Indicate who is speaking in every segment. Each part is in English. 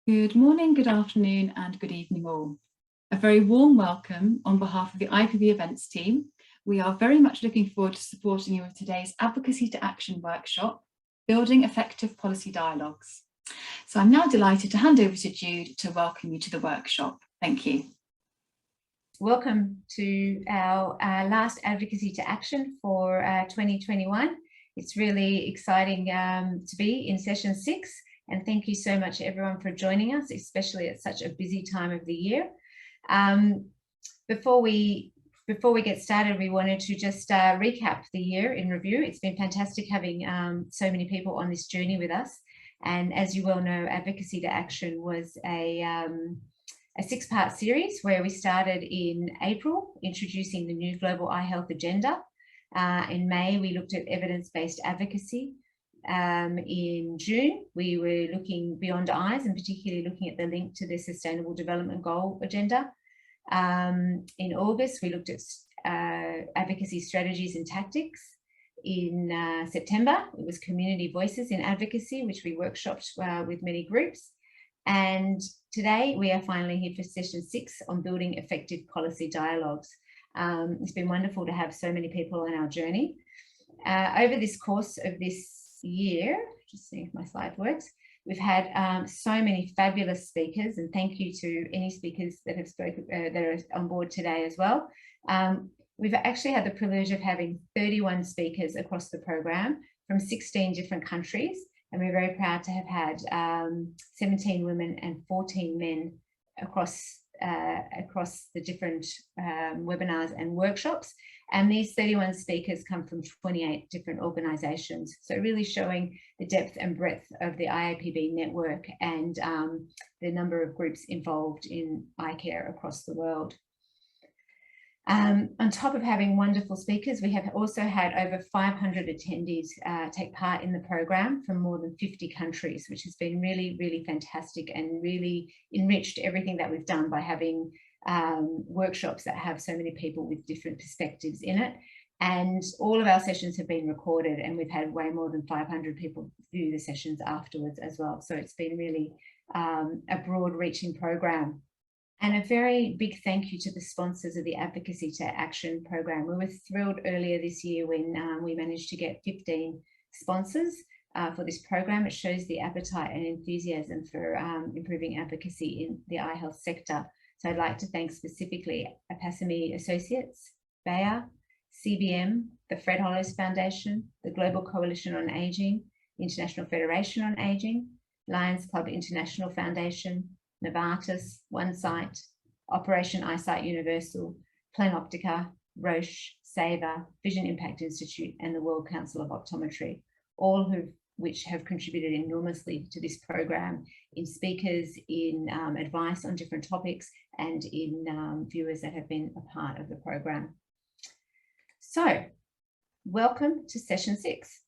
Speaker 1: Good morning, good afternoon and good evening all. A very warm welcome on behalf of the IPEC events team. We are very much looking forward to supporting you with today's Advocacy to Action workshop, Building Effective Policy Dialogues. So I'm now delighted to hand over to Jude to welcome you to the workshop. Thank you.
Speaker 2: Welcome to our last Advocacy to Action for 2021. It's really exciting to be in session 6. And thank you so much everyone for joining us, especially at such a busy time of the year. Before we get started, we wanted to just recap the year in review. It's been fantastic having so many people on this journey with us. And as you well know, Advocacy to Action was a 6-part series where we started in April, introducing the new Global Eye Health Agenda. In May, we looked at evidence-based advocacy. In June, we were looking beyond eyes and particularly looking at the link to the Sustainable Development Goal agenda. In August, we looked at advocacy strategies and tactics. In September, it was community voices in advocacy, which we workshopped with many groups. And today we are finally here for session 6 on building effective policy dialogues. It's been wonderful to have so many people on our journey. Over this course of this year, just seeing if my slide works, we've had so many fabulous speakers, and thank you to any speakers that have spoken that are on board today as well. We've actually had the privilege of having 31 speakers across the program from 16 different countries, and we're very proud to have had 17 women and 14 men across the different webinars and workshops. And these 31 speakers come from 28 different organisations. So really showing the depth and breadth of the IAPB network and the number of groups involved in eye care across the world. On top of having wonderful speakers, we have also had over 500 attendees take part in the program from more than 50 countries, which has been really, really fantastic and really enriched everything that we've done by having workshops that have so many people with different perspectives in it. And all of our sessions have been recorded, and we've had way more than 500 people view the sessions afterwards as well. So it's been really a broad reaching program. And a very big thank you to the sponsors of the Advocacy to Action program. We were thrilled earlier this year when we managed to get 15 sponsors for this program. It shows the appetite and enthusiasm for improving advocacy in the eye health sector. So I'd like to thank specifically Apasami Associates, Bayer, CBM, the Fred Hollows Foundation, the Global Coalition on Aging, the International Federation on Aging, Lions Club International Foundation, Novartis, OneSight, Operation Eyesight Universal, Planoptica, Roche, Saver, Vision Impact Institute, and the World Council of Optometry, all which have contributed enormously to this program in speakers, in advice on different topics, and in viewers that have been a part of the program. So, welcome to session 6,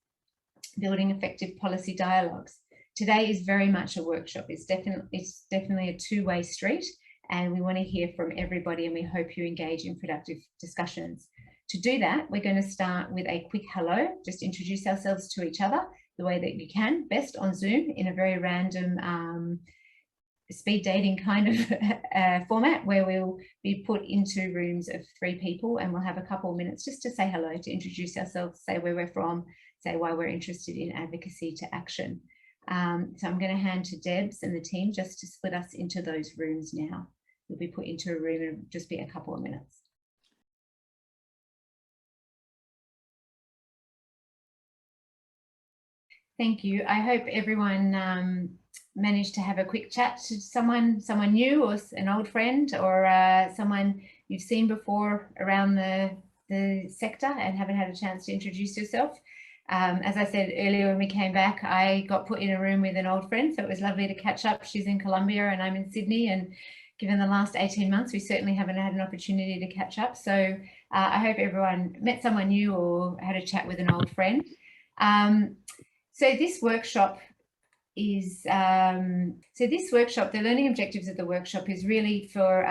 Speaker 2: Building Effective Policy Dialogues. Today is very much a workshop. It's definitely a two-way street, and we want to hear from everybody, and we hope you engage in productive discussions. To do that, we're going to start with a quick hello, just introduce ourselves to each other the way that you can, best on Zoom in a very random speed dating kind of format, where we'll be put into rooms of 3 people, and we'll have a couple of minutes just to say hello, to introduce ourselves, say where we're from, say why we're interested in Advocacy to Action. So I'm going to hand to Debs and the team just to split us into those rooms now. We'll be put into a room and it'll just be a couple of minutes. Thank you. I hope everyone managed to have a quick chat to someone new, or an old friend, or someone you've seen before around the sector and haven't had a chance to introduce yourself. As I said earlier, when we came back, I got put in a room with an old friend, so it was lovely to catch up. She's in Colombia and I'm in Sydney, and given the last 18 months, we certainly haven't had an opportunity to catch up. So I hope everyone met someone new or had a chat with an old friend. So this workshop is, the learning objectives of the workshop is really for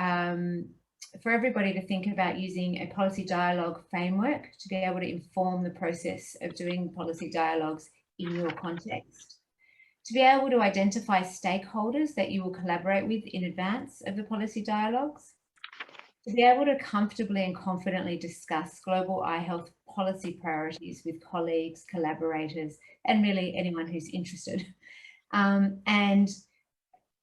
Speaker 2: everybody to think about using a policy dialogue framework to be able to inform the process of doing policy dialogues in your context. To be able to identify stakeholders that you will collaborate with in advance of the policy dialogues. To be able to comfortably and confidently discuss global eye health policy priorities with colleagues, collaborators, and really anyone who's interested. And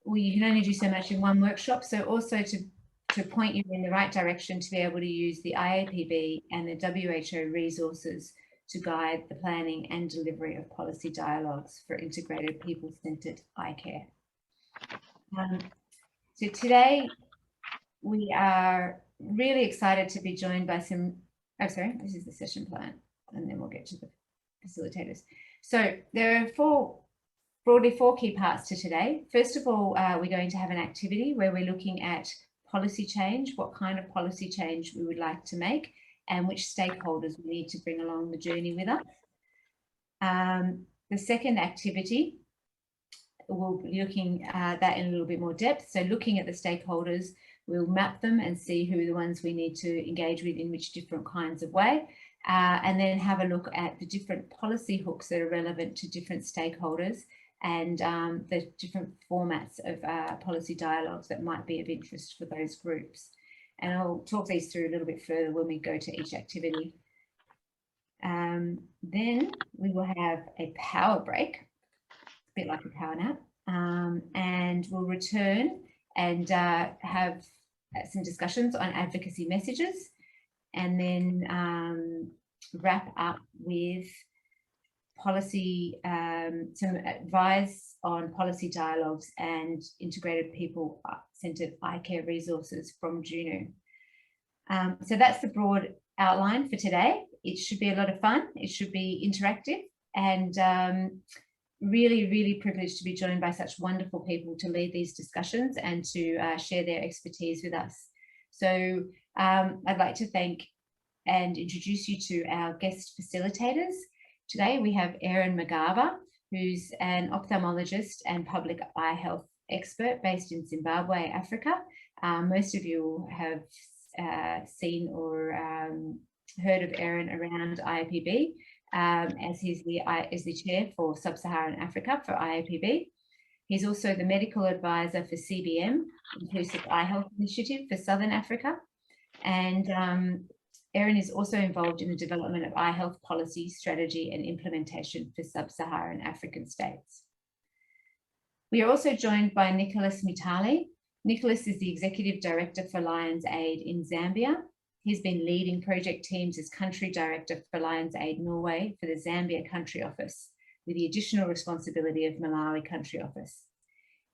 Speaker 2: you can only do so much in one workshop, so also to point you in the right direction to be able to use the IAPB and the WHO resources to guide the planning and delivery of policy dialogues for integrated people-centered eye care. So today we are really excited to be joined by some, oh sorry, this is the session plan, and then we'll get to the facilitators. So there are broadly four key parts to today. First of all, we're going to have an activity where we're looking at policy change, what kind of policy change we would like to make, and which stakeholders we need to bring along the journey with us. The second activity, we'll be looking at that in a little bit more depth. So looking at the stakeholders, we'll map them and see who are the ones we need to engage with in which different kinds of way, and then have a look at the different policy hooks that are relevant to different stakeholders and the different formats of policy dialogues that might be of interest for those groups. And I'll talk these through a little bit further when we go to each activity. Then we will have a power break, a bit like a power nap, and we'll return and have some discussions on advocacy messages, and then wrap up with policy, some advice on policy dialogues and integrated people-centered eye care resources from Juno. So that's the broad outline for today. It should be a lot of fun. It should be interactive, and really, really privileged to be joined by such wonderful people to lead these discussions and to share their expertise with us. So I'd like to thank and introduce you to our guest facilitators. Today we have Erin Magaba, who's an ophthalmologist and public eye health expert based in Zimbabwe, Africa. Most of you have seen or heard of Erin around IAPB, as he's the chair for Sub-Saharan Africa for IAPB. He's also the medical advisor for CBM, Inclusive Eye Health Initiative for Southern Africa. And Erin is also involved in the development of eye health policy, strategy and implementation for Sub-Saharan African states. We are also joined by Nicholas Mitali. Nicholas is the Executive Director for Lions Aid in Zambia. He's been leading project teams as Country Director for Lions Aid Norway for the Zambia Country Office, with the additional responsibility of Malawi Country Office.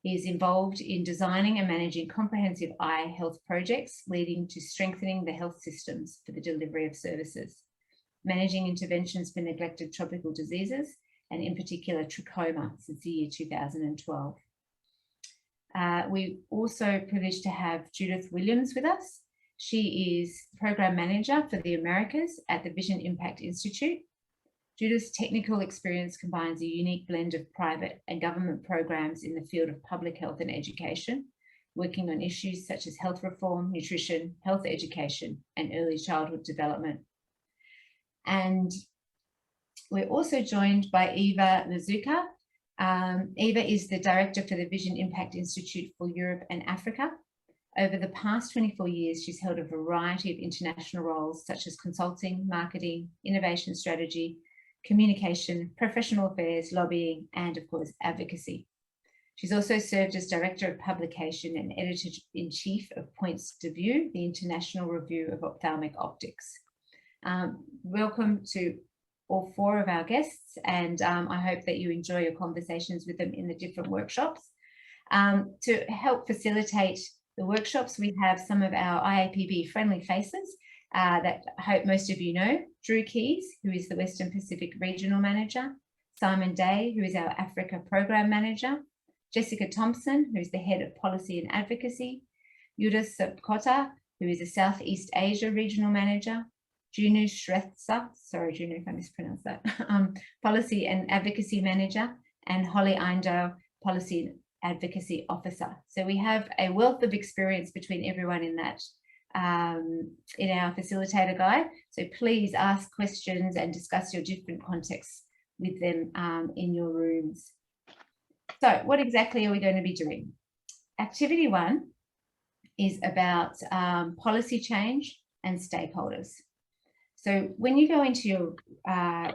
Speaker 2: He is involved in designing and managing comprehensive eye health projects, leading to strengthening the health systems for the delivery of services, managing interventions for neglected tropical diseases, and in particular trachoma since the year 2012. We also privileged to have Judith Williams with us. She is Program Manager for the Americas at the Vision Impact Institute. Judith's technical experience combines a unique blend of private and government programs in the field of public health and education, working on issues such as health reform, nutrition, health education, and early childhood development. And we're also joined by Eva Lazuka. Eva is the Director for the Vision Impact Institute for Europe and Africa. Over the past 24 years, she's held a variety of international roles such as consulting, marketing, innovation strategy, communication, professional affairs, lobbying, and of course, advocacy. She's also served as Director of Publication and Editor-in-Chief of Points de Vue, the International Review of Ophthalmic Optics. Welcome to all four of our guests, and I hope that you enjoy your conversations with them in the different workshops. To help facilitate the workshops, we have some of our IAPB friendly faces that I hope most of you know. Drew Keys, who is the Western Pacific Regional Manager, Simon Day, who is our Africa Program Manager, Jessica Thompson, who is the Head of Policy and Advocacy, Yuda Sapkota, who is a Southeast Asia Regional Manager, Junu Shretsa, sorry Junu if I mispronounced that, Policy and Advocacy Manager, and Holly Eindale, Policy and Advocacy Officer. So we have a wealth of experience between everyone in that, in our facilitator guide. So please ask questions and discuss your different contexts with them in your rooms. So what exactly are we going to be doing? Activity 1 is about policy change and stakeholders. So when you go into your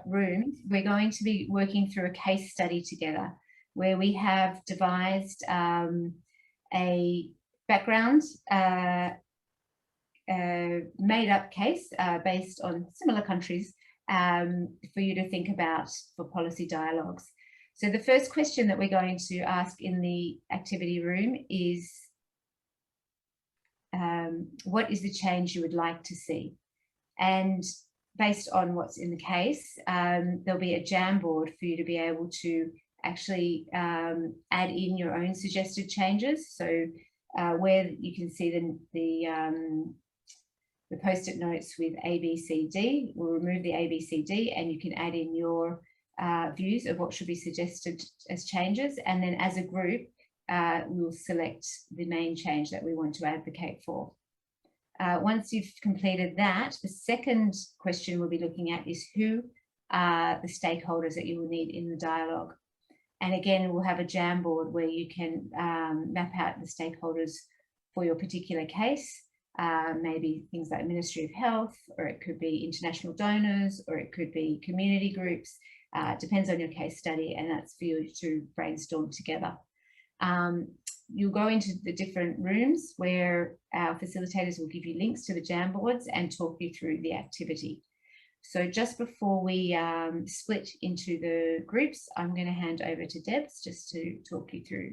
Speaker 2: room, we're going to be working through a case study together where we have devised a background made up case based on similar countries for you to think about for policy dialogues. So the first question that we're going to ask in the activity room is, what is the change you would like to see? And based on what's in the case, there'll be a Jamboard for you to be able to actually add in your own suggested changes. So where you can see the post-it notes with A, B, C, D, we'll remove the A, B, C, D, and you can add in your views of what should be suggested as changes. And then as a group, we'll select the main change that we want to advocate for. Once you've completed that, the second question we'll be looking at is who are the stakeholders that you will need in the dialogue. And again, we'll have a Jamboard where you can map out the stakeholders for your particular case, maybe things like Ministry of Health, or it could be international donors, or it could be community groups. Depends on your case study, and that's for you to brainstorm together. You'll go into the different rooms where our facilitators will give you links to the Jamboards and talk you through the activity. So just before we split into the groups, I'm going to hand over to Debs just to talk you through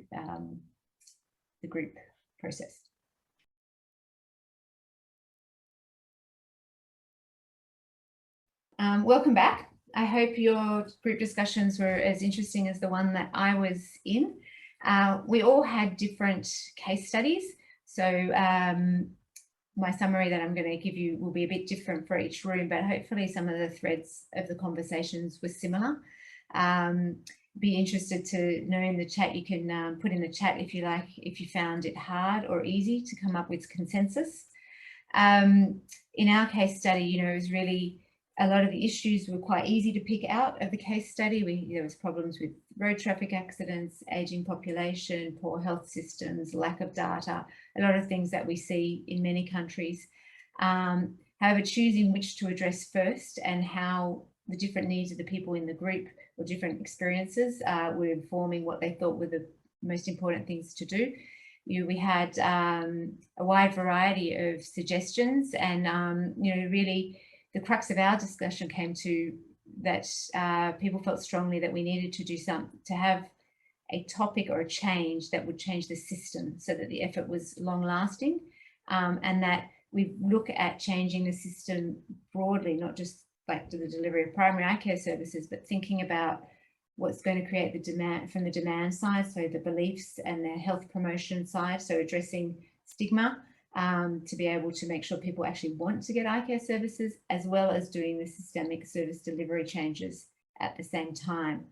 Speaker 2: the group process. Welcome back. I hope your group discussions were as interesting as the one that I was in. We all had different case studies, so my summary that I'm going to give you will be a bit different for each room, but hopefully some of the threads of the conversations were similar. Be interested to know in the chat, you can put in the chat if you like, if you found it hard or easy to come up with consensus. In our case study, it was really, a lot of the issues were quite easy to pick out of the case study. There was problems with road traffic accidents, aging population, poor health systems, lack of data, a lot of things that we see in many countries. However, choosing which to address first and how the different needs of the people in the group or different experiences were informing what they thought were the most important things to do. We had a wide variety of suggestions, and really the crux of our discussion came to that people felt strongly that we needed to do something, to have a topic or a change that would change the system so that the effort was long lasting, and that we look at changing the system broadly, not just like to the delivery of primary eye care services, but thinking about what's going to create the demand from the demand side, so the beliefs and the health promotion side, so addressing stigma, to be able to make sure people actually want to get eye care services, as well as doing the systemic service delivery changes at the same time.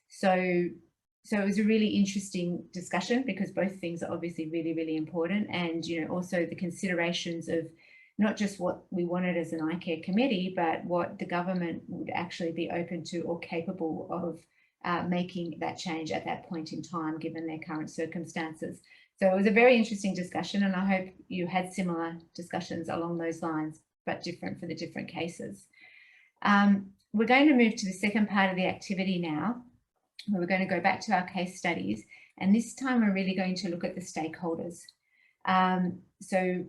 Speaker 2: So it was a really interesting discussion because both things are obviously really, really important. And, also the considerations of not just what we wanted as an eye care committee, but what the government would actually be open to or capable of making that change at that point in time, given their current circumstances. So it was a very interesting discussion, and I hope you had similar discussions along those lines, but different for the different cases. We're going to move to the second part of the activity now, where we're going to go back to our case studies, and this time we're really going to look at the stakeholders. So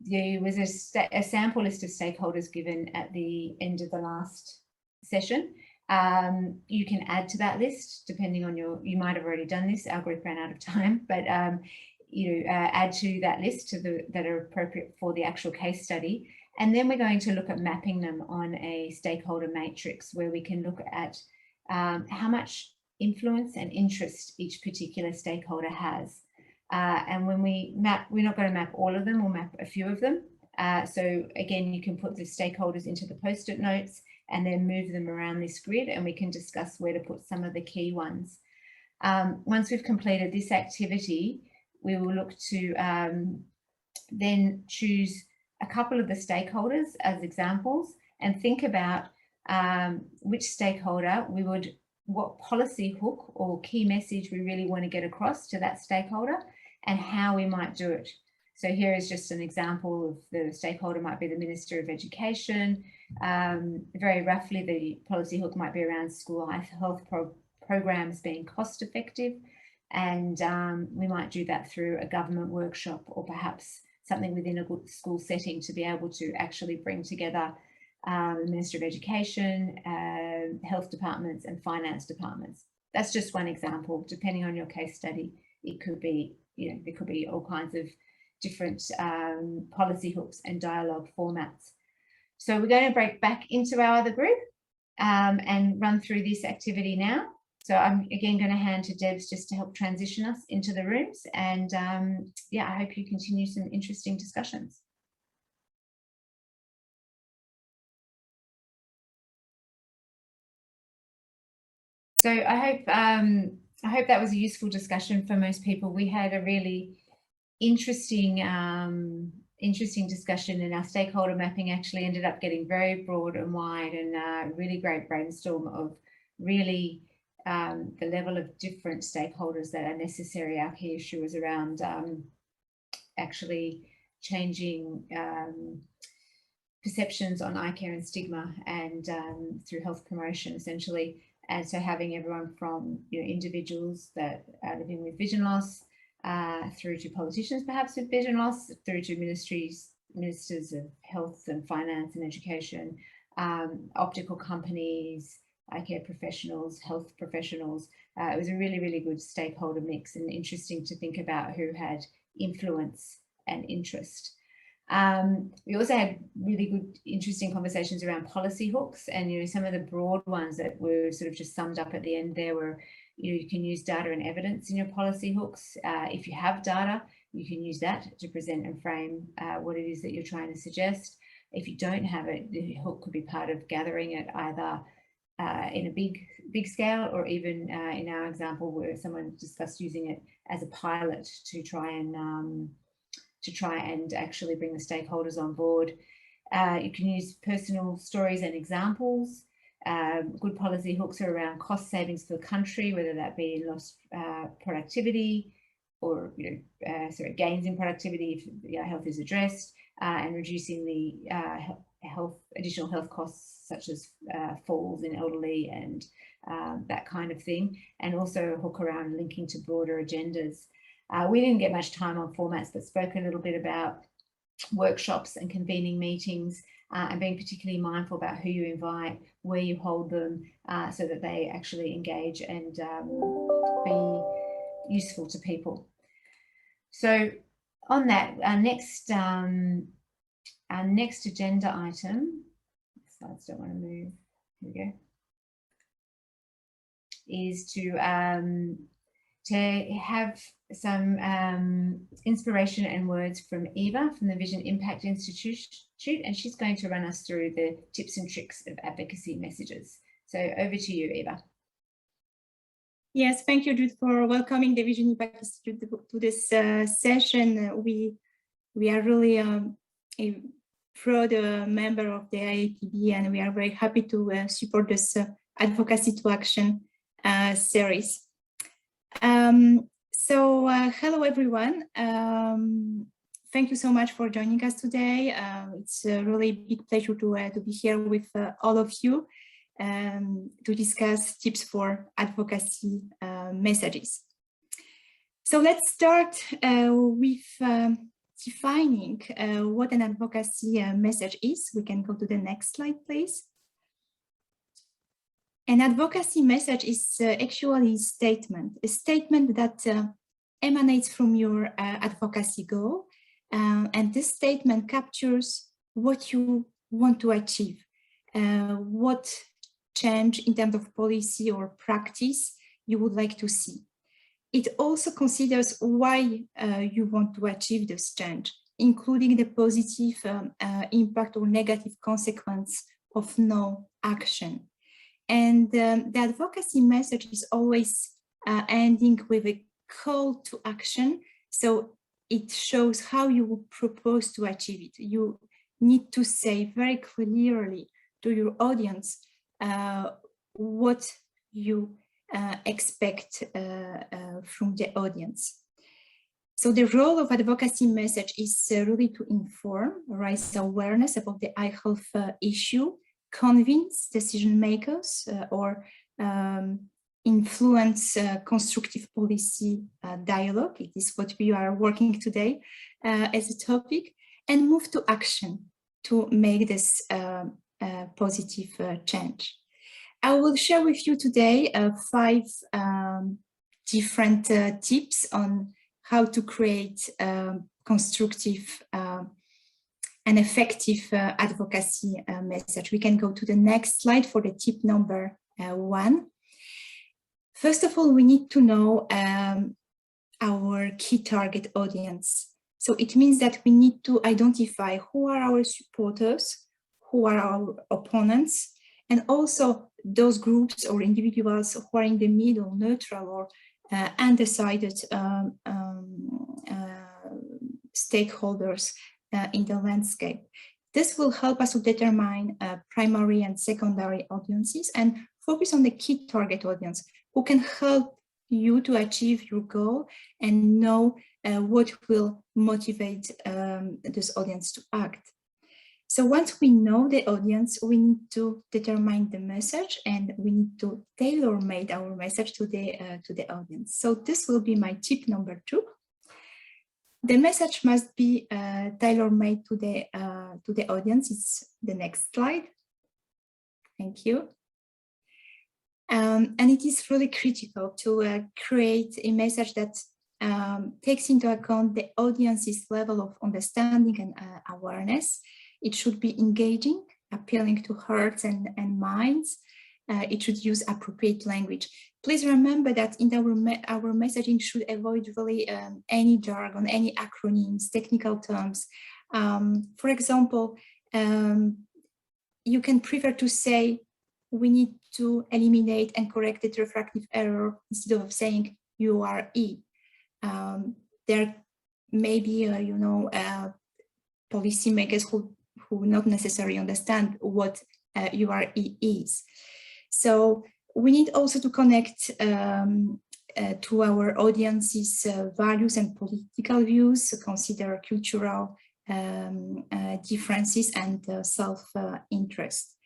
Speaker 2: there was a sample list of stakeholders given at the end of the last session. You can add to that list depending on you might have already done this, our group ran out of time, but add to that list that are appropriate for the actual case study. And then we're going to look at mapping them on a stakeholder matrix where we can look at how much influence and interest each particular stakeholder has. And when we map, we're not going to map all of them, we'll map a few of them. So again, you can put the stakeholders into the post-it notes and then move them around this grid, and we can discuss where to put some of the key ones. Once we've completed this activity, we will look to then choose a couple of the stakeholders as examples and think about which stakeholder we would what policy hook or key message we really want to get across to that stakeholder and how we might do it. So here is just an example of the stakeholder might be the Minister of Education. Very roughly, the policy hook might be around school health programs being cost effective. And we might do that through a government workshop or perhaps something within a good school setting to be able to actually bring together the Minister of Education, health departments and finance departments. That's just one example. Depending on your case study, it could be, there could be all kinds of different policy hooks and dialogue formats. So we're going to break back into our other group and run through this activity now. So I'm again going to hand to Debs just to help transition us into the rooms. And yeah, I hope you continue some interesting discussions. So I hope that was a useful discussion for most people. We had a really interesting discussion, and our stakeholder mapping actually ended up getting very broad and wide, and a really great brainstorm of really the level of different stakeholders that are necessary. Our key issue was around actually changing perceptions on eye care and stigma, and through health promotion essentially. And so having everyone from individuals that are living with vision loss, through to politicians perhaps with vision loss, through to ministers of health and finance and education, optical companies, eye care professionals, health professionals. It was a really, really good stakeholder mix, and interesting to think about who had influence and interest. We also had really good, interesting conversations around policy hooks, and some of the broad ones that were sort of just summed up at the end there were, you can use data and evidence in your policy hooks. If you have data, you can use that to present and frame what it is that you're trying to suggest. If you don't have it, the hook could be part of gathering it either in a big scale, or even in our example where someone discussed using it as a pilot to try and actually bring the stakeholders on board. You can use personal stories and examples. Good policy hooks are around cost savings for the country, whether that be in lost productivity or gains in productivity if health is addressed, and reducing the additional health costs such as falls in elderly and that kind of thing, and also a hook around linking to broader agendas. We didn't get much time on formats, but spoke a little bit about workshops and convening meetings, and being particularly mindful about who you invite, where you hold them, so that they actually engage and be useful to people. So on that, our next agenda item, slides don't want to move, here we go, is to have some inspiration and words from Eva from the Vision Impact Institute, and she's going to run us through the tips and tricks of advocacy messages. So over to you, Eva.
Speaker 3: Yes, thank you, Jude, for welcoming the Vision Impact Institute to this session. We are really a proud member of the IAPB, and we are very happy to support this Advocacy to Action series. Hello, everyone. Thank you so much for joining us today. It's a really big pleasure to be here with all of you to discuss tips for advocacy messages. So let's start with defining what an advocacy message is. We can go to the next slide, please. An advocacy message is actually a statement that emanates from your advocacy goal, and this statement captures what you want to achieve, what change in terms of policy or practice you would like to see. It also considers why you want to achieve this change, including the positive impact or negative consequence of no action. And the advocacy message is always ending with a call to action. So it shows how you would propose to achieve it. You need to say very clearly to your audience what you expect from the audience. So the role of advocacy message is really to inform, raise awareness about the eye health issue, convince decision makers, or influence constructive policy dialogue. It is what we are working today as a topic, and move to action to make this positive change. I will share with you today 5 different tips on how to create constructive and effective advocacy message. We can go to the next slide for the tip number 1. First of all, we need to know our key target audience. So it means that we need to identify who are our supporters, who are our opponents, and also those groups or individuals who are in the middle, neutral, or undecided stakeholders in the landscape. This will help us to determine primary and secondary audiences and focus on the key target audience who can help you to achieve your goal and know what will motivate this audience to act. So once we know the audience, we need to determine the message and we need to tailor-make our message to the audience. So this will be my tip number 2. The message must be tailor-made to the audience. It's the next slide. Thank you. And it is really critical to create a message that takes into account the audience's level of understanding and awareness. It should be engaging, appealing to hearts and minds. It should use appropriate language. Please remember that in our messaging should avoid really any jargon, any acronyms, technical terms. For example, you can prefer to say, we need to eliminate and correct the refractive error instead of saying URE. There may be, policymakers who not necessarily understand what URE is. So we need also to connect to our audience's values and political views, consider cultural differences and self-interest.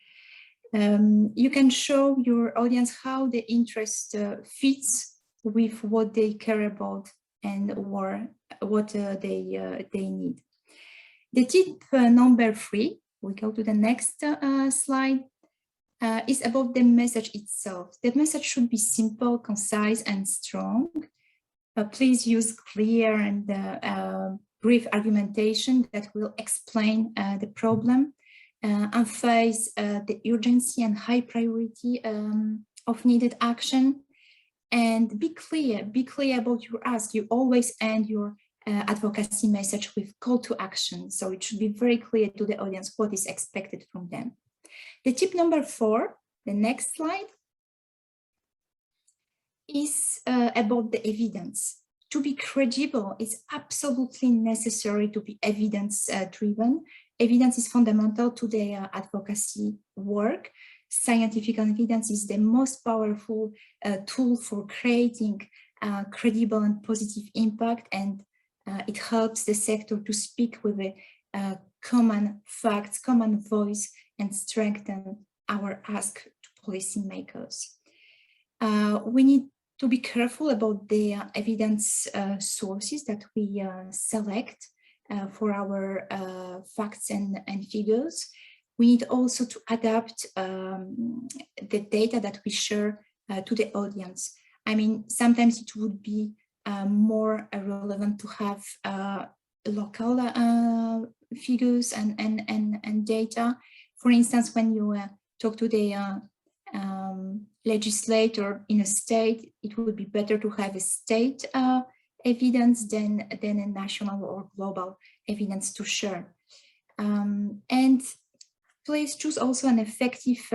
Speaker 3: You can show your audience how the interest fits with what they care about and what they need. The tip number 3, we go to the next slide, is about the message itself. The message should be simple, concise, and strong. Please use clear and brief argumentation that will explain the problem, emphasize the urgency and high priority of needed action, and be clear about your ask. You always end your advocacy message with call to action. So it should be very clear to the audience what is expected from them. The tip number 4, the next slide, is about the evidence. To be credible, it's absolutely necessary to be evidence-driven. Evidence is fundamental to the advocacy work. Scientific evidence is the most powerful tool for creating credible and positive impact, and it helps the sector to speak with a common facts, common voice, and strengthen our ask to policymakers. We need to be careful about the evidence sources that we select for our facts and figures. We need also to adapt the data that we share to the audience. I mean, sometimes it would be more relevant to have local figures and data. For instance, when you talk to the legislator in a state, it would be better to have a state evidence than a national or global evidence to share. And please choose also an effective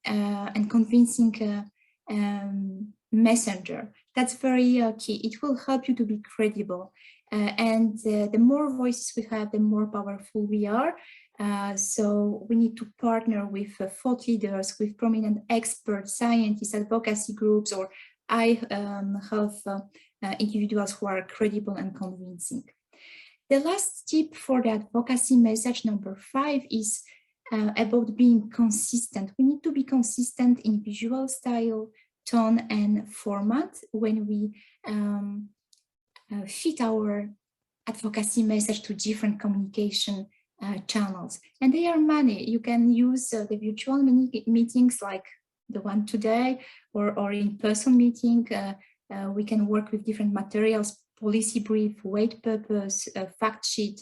Speaker 3: and convincing messenger. That's very key. It will help you to be credible. And the more voices we have, the more powerful we are. So we need to partner with thought leaders, with prominent experts, scientists, advocacy groups, or eye health individuals who are credible and convincing. The last tip for the advocacy message, number 5, is about being consistent. We need to be consistent in visual style, tone, and format when we fit our advocacy message to different communication channels. And there are many. You can use the virtual meetings like the one today, or in-person meeting. We can work with different materials, policy brief, white papers, fact sheet,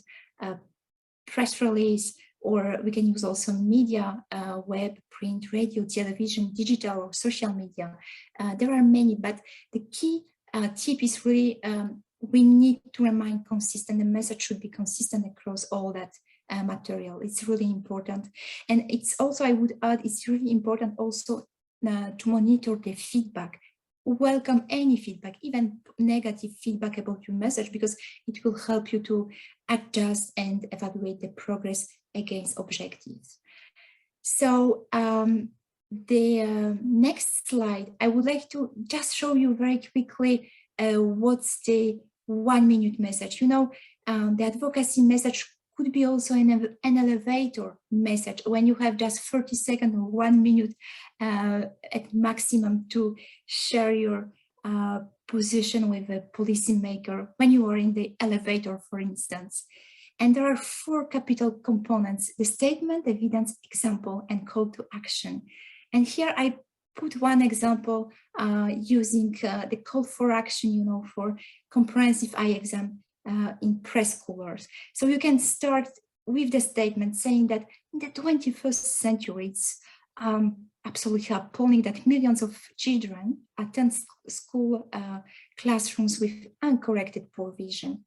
Speaker 3: press release, or we can use also media, web, print, radio, television, digital, or social media. There are many, but the key tip is really we need to remain consistent. The message should be consistent across all that material. It's really important. And it's also, I would add, it's really important also to monitor the feedback. Welcome any feedback, even negative feedback about your message, because it will help you to adjust and evaluate the progress against objectives. So the next slide, I would like to just show you very quickly what's the 1-minute message. You know, the advocacy message could be also an elevator message when you have just 30 seconds or 1 minute at maximum to share your position with a policymaker when you are in the elevator, for instance. And there are 4 capital components: the statement, evidence, example, and call to action. And here I put one example using the call for action, you know, for comprehensive eye exam in preschoolers. So you can start with the statement saying that in the 21st century, it's absolutely appalling that millions of children attend school classrooms with uncorrected poor vision.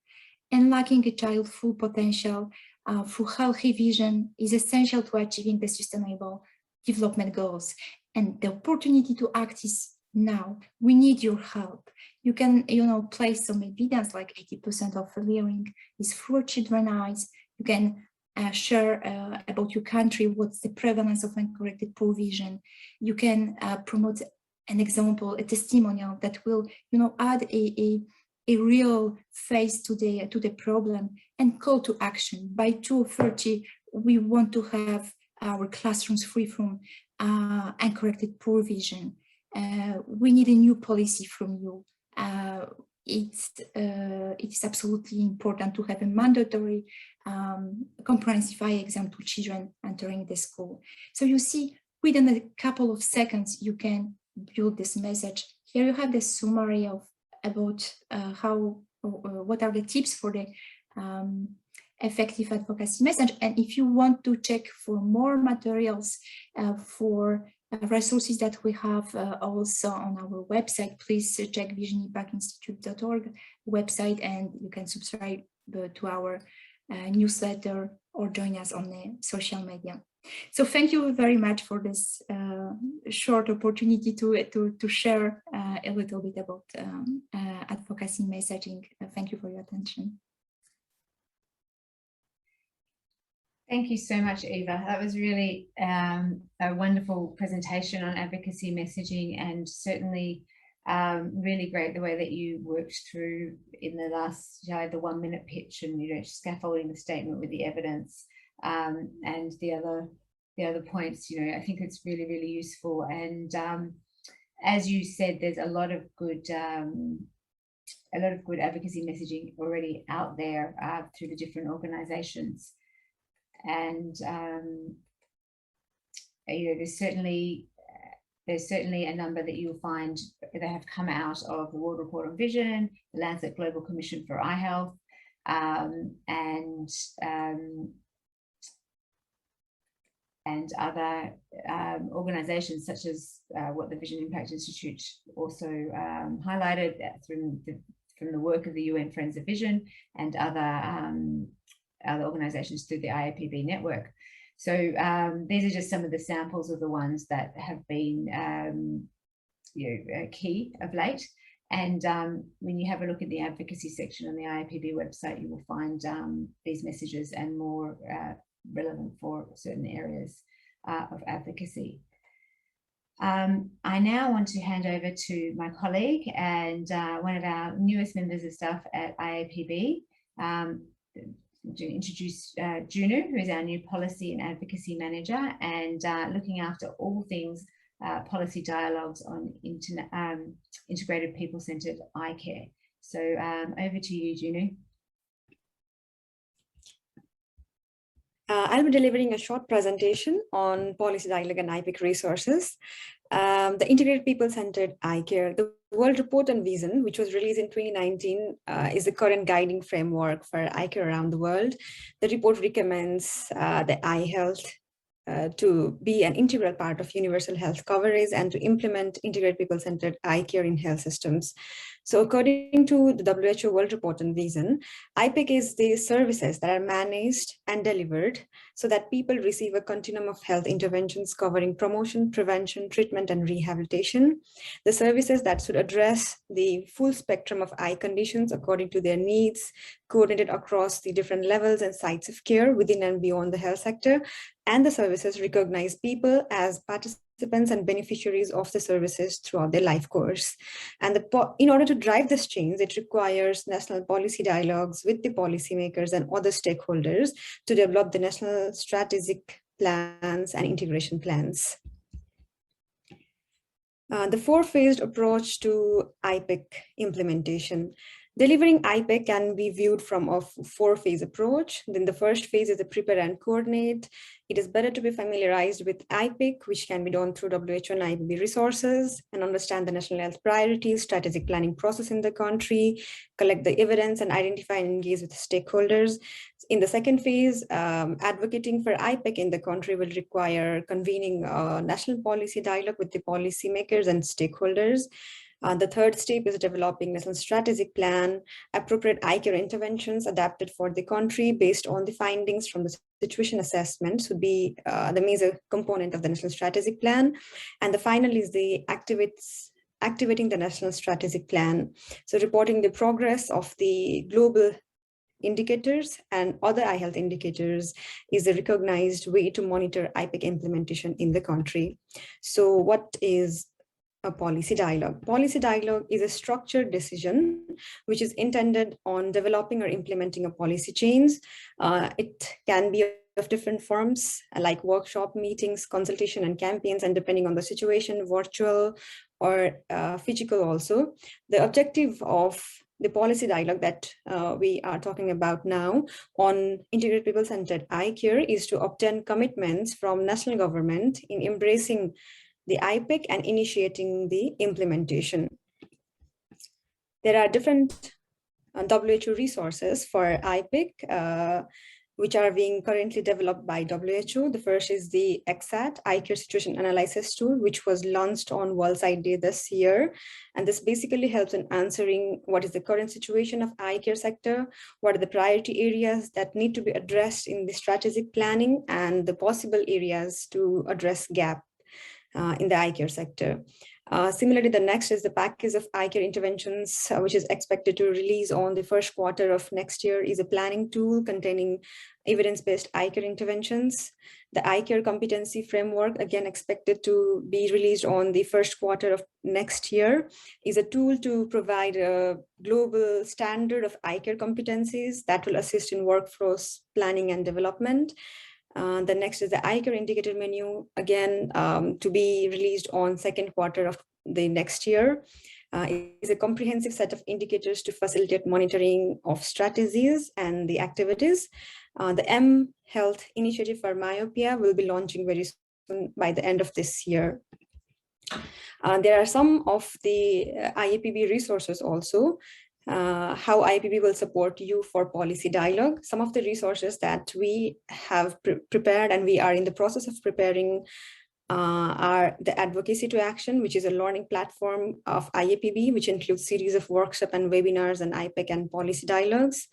Speaker 3: And lacking a child's full potential through healthy vision is essential to achieving the sustainable development goals. And the opportunity to act is now. We need your help. You can, you know, place some evidence like 80% of hearing is through children's eyes. You can share about your country, what's the prevalence of uncorrected poor vision. You can promote an example, a testimonial that will, you know, add a real face to the problem, and call to action. By 2030, we want to have our classrooms free from uncorrected poor vision. We need a new policy from you. It's absolutely important to have a mandatory comprehensive eye exam to children entering the school. So you see, within a couple of seconds, you can build this message. Here you have the summary of about what are the tips for the effective advocacy message. And if you want to check for more materials for resources that we have also on our website, please check visionimpacinstitute.org website, and you can subscribe to our newsletter or join us on the social media. So thank you very much for this short opportunity to share a little bit about advocacy messaging. Thank you for your attention.
Speaker 2: Thank you so much, Eva. That was really a wonderful presentation on advocacy messaging, and certainly really great the way that you worked through in the last, the 1-minute pitch, and, you know, scaffolding the statement with the evidence and the other points. You know, I think it's really, really useful. And as you said, there's a lot of good advocacy messaging already out there through the different organizations. And you know, there's certainly a number that you'll find that have come out of the World Report on Vision, the Lancet Global Commission for Eye Health, and other organizations such as what the Vision Impact Institute also highlighted from the work of the UN Friends of Vision and other organizations through the IAPB network. So these are just some of the samples of the ones that have been key of late. And when you have a look at the advocacy section on the IAPB website, you will find these messages and more relevant for certain areas of advocacy. I now want to hand over to my colleague and one of our newest members of staff at IAPB, to introduce Junu, who is our new Policy and Advocacy Manager and looking after all things policy dialogues on Integrated People Centered Eyecare. So over to you, Junu.
Speaker 4: I'll be delivering a short presentation on policy dialogue and IPEC resources. The Integrated People Centered Eyecare, the World Report and Vision, which was released in 2019, is the current guiding framework for eyecare around the world. The report recommends the eye health to be an integral part of universal health coverage and to implement integrated people-centered eye care in health systems. So according to the WHO World Report on Vision, IPEC is the services that are managed and delivered so that people receive a continuum of health interventions covering promotion, prevention, treatment, and rehabilitation. The services that should address the full spectrum of eye conditions according to their needs, coordinated across the different levels and sites of care within and beyond the health sector, and the services recognize people as participants and beneficiaries of the services throughout their life course. And in order to drive this change, it requires national policy dialogues with the policymakers and other stakeholders to develop the national strategic plans and integration plans. The four-phased approach to IPEC implementation. Delivering IPEC can be viewed from a four-phase approach. Then the first phase is the prepare and coordinate. It is better to be familiarized with IPEC, which can be done through WHO and IAPB resources, and understand the national health priorities, strategic planning process in the country, collect the evidence, and identify and engage with stakeholders. In the second phase, advocating for IPEC in the country will require convening a national policy dialogue with the policymakers and stakeholders. The third step is developing national strategic plan, appropriate eye care interventions adapted for the country based on the findings from the situation assessment would be the major component of the national strategic plan. And the final is the activating the national strategic plan. So reporting the progress of the global indicators and other eye health indicators is a recognized way to monitor IPEC implementation in the country. So what is a policy dialogue? Policy dialogue is a structured decision which is intended on developing or implementing a policy change. It can be of different forms like workshop, meetings, consultation, and campaigns, and depending on the situation, virtual or physical also. The objective of the policy dialogue that we are talking about now on integrated people-centered eye care is to obtain commitments from national government in embracing the IPEC and initiating the implementation. There are different WHO resources for IPEC, which are being currently developed by WHO. The first is the EXAT, Eye Care Situation Analysis Tool, which was launched on World Sight Day this year. And this basically helps in answering what is the current situation of eye care sector, what are the priority areas that need to be addressed in the strategic planning, and the possible areas to address gap in the eye care sector. Similarly, the next is the package of eye care interventions, which is expected to release on the first quarter of next year, is a planning tool containing evidence-based eye care interventions. The eye care competency framework, again expected to be released on the first quarter of next year, is a tool to provide a global standard of eye care competencies that will assist in workforce planning and development. The next is the eye care indicator menu, again to be released on second quarter of the next year. It is a comprehensive set of indicators to facilitate monitoring of strategies and the activities. The M Health Initiative for Myopia will be launching very soon by the end of this year. There are some of the IAPB resources also. How IAPB will support you for policy dialogue. Some of the resources that we have prepared and we are in the process of preparing are the Advocacy to Action, which is a learning platform of IAPB, which includes series of workshops and webinars and IPEC and policy dialogues.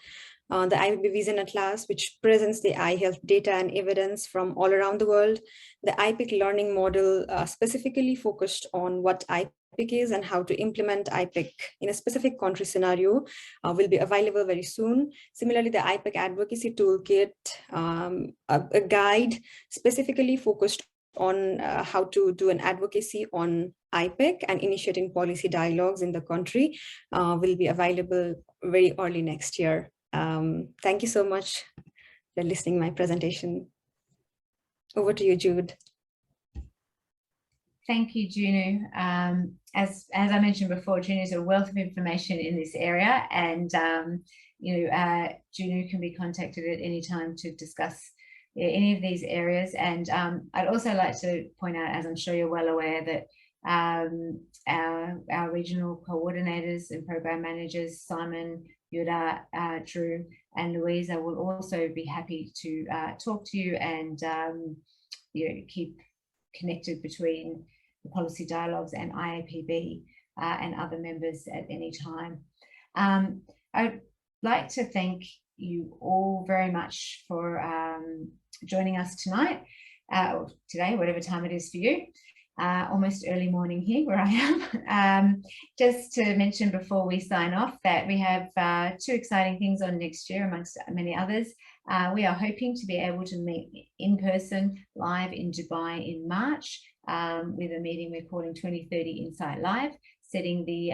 Speaker 4: The IAPB Vision Atlas, which presents the eye health data and evidence from all around the world. The IPEC learning model specifically focused on what IPEC is and how to implement IPEC in a specific country scenario will be available very soon. Similarly, the IPEC Advocacy Toolkit, a guide specifically focused on how to do an advocacy on IPEC and initiating policy dialogues in the country will be available very early next year. Thank you so much for listening to my presentation. Over to you, Jude.
Speaker 2: Thank you, Junu. As I mentioned before, Junu is a wealth of information in this area, and Junu can be contacted at any time to discuss any of these areas. And I'd also like to point out, as I'm sure you're well aware, that our regional coordinators and program managers, Simon, Yuda, Drew, and Louisa, will also be happy to talk to you and keep connected between the policy dialogues and IAPB and other members at any time. I'd like to thank you all very much for joining us tonight, or today, whatever time it is for you. Almost early morning here where I am. Just to mention before we sign off that we have 2 exciting things on next year, amongst many others. We are hoping to be able to meet in person live in Dubai in March with a meeting we're calling 2030 Insight Live, setting the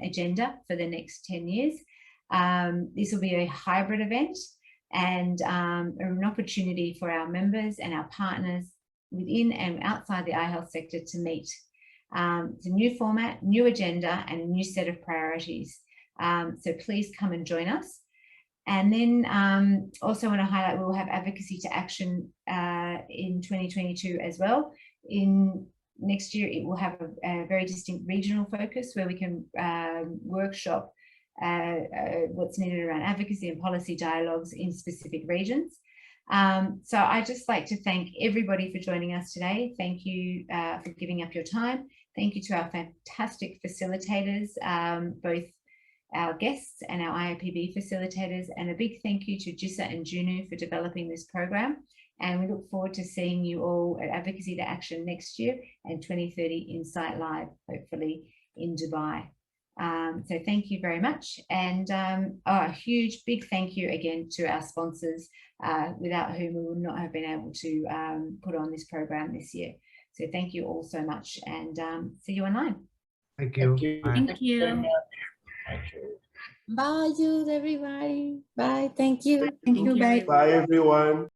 Speaker 2: agenda for the next 10 years. This will be a hybrid event and an opportunity for our members and our partners within and outside the eye health sector to meet. It's a new format, new agenda, and a new set of priorities. So please come and join us. And then also want to highlight, we'll have Advocacy to Action in 2022 as well. In next year, it will have a very distinct regional focus where we can workshop what's needed around advocacy and policy dialogues in specific regions. So I'd just like to thank everybody for joining us today. Thank you for giving up your time. Thank you to our fantastic facilitators, both our guests and our IAPB facilitators, and a big thank you to Jissa and Junu for developing this program. And we look forward to seeing you all at Advocacy to Action next year and 2030 Insight Live, hopefully in Dubai. So thank you very much. And a huge, big thank you again to our sponsors, without whom we would not have been able to put on this program this year. So thank you all so much, and see you online.
Speaker 5: Thank you.
Speaker 1: Thank you.
Speaker 3: Bye, Jude, everybody. Bye. Thank you.
Speaker 1: Thank you.
Speaker 3: Bye.
Speaker 6: Bye, everyone.